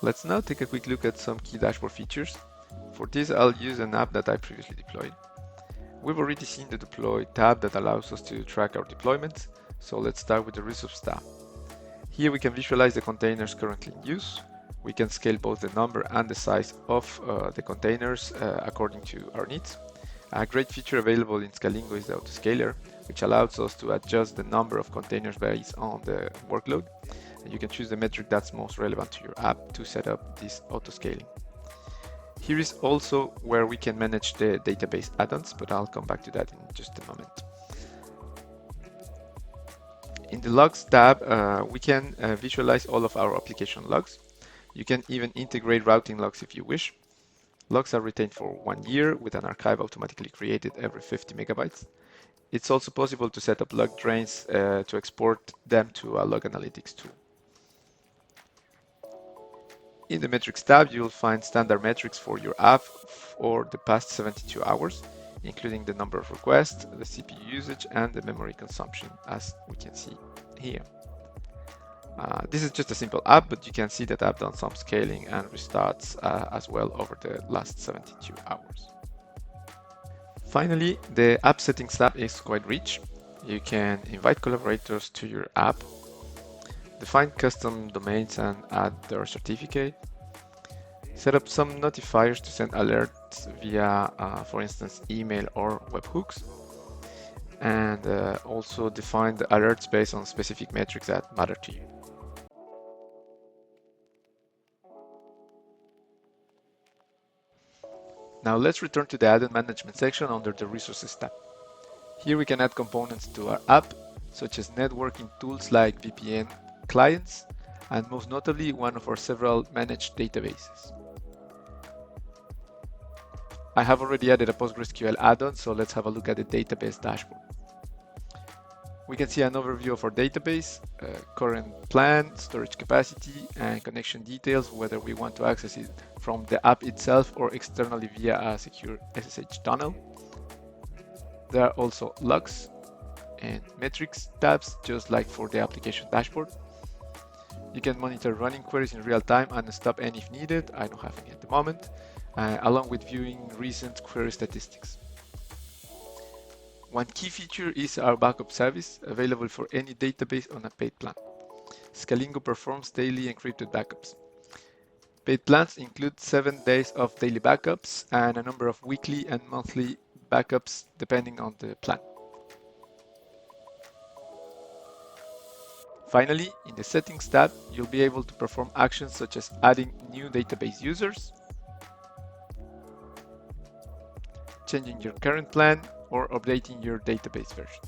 Let's now take a quick look at some key dashboard features. For this, I'll use an app that I previously deployed. We've already seen the deploy tab that allows us to track our deployments, so let's start with the resource tab. Here we can visualize the containers currently in use. We can scale both the number and the size of the containers according to our needs. A great feature available in Scalingo is the autoscaler, which allows us to adjust the number of containers based on the workload. And you can choose the metric that's most relevant to your app to set up this autoscaling. Here is also where we can manage the database add-ons, but I'll come back to that in just a moment. In the logs tab, we can visualize all of our application logs. You can even integrate routing logs if you wish. Logs are retained for 1 year with an archive automatically created every 50 megabytes. It's also possible to set up log drains to export them to a log analytics tool. In the metrics tab, you'll find standard metrics for your app for the past 72 hours, including the number of requests, the CPU usage, and the memory consumption, as we can see here. This is just a simple app, but you can see that I've done some scaling and restarts as well over the last 72 hours. Finally, the app settings tab is quite rich. You can invite collaborators to your app, define custom domains and add their certificate, set up some notifiers to send alerts via, for instance, email or webhooks, and also define the alerts based on specific metrics that matter to you. Now let's return to the add-on management section under the resources tab. Here we can add components to our app, such as networking tools like VPN clients, and most notably one of our several managed databases. I have already added a PostgreSQL add-on, so let's have a look at the database dashboard. We can see an overview of our database, current plan, storage capacity, and connection details, whether we want to access it from the app itself or externally via a secure SSH tunnel. There are also logs and metrics tabs, just like for the application dashboard. You can monitor running queries in real time and stop any if needed. I don't have any at the moment, along with viewing recent query statistics. One key feature is our backup service, available for any database on a paid plan. Scalingo performs daily encrypted backups. Paid plans include 7 days of daily backups and a number of weekly and monthly backups depending on the plan. Finally, in the Settings tab, you'll be able to perform actions such as adding new database users, changing your current plan, or updating your database version.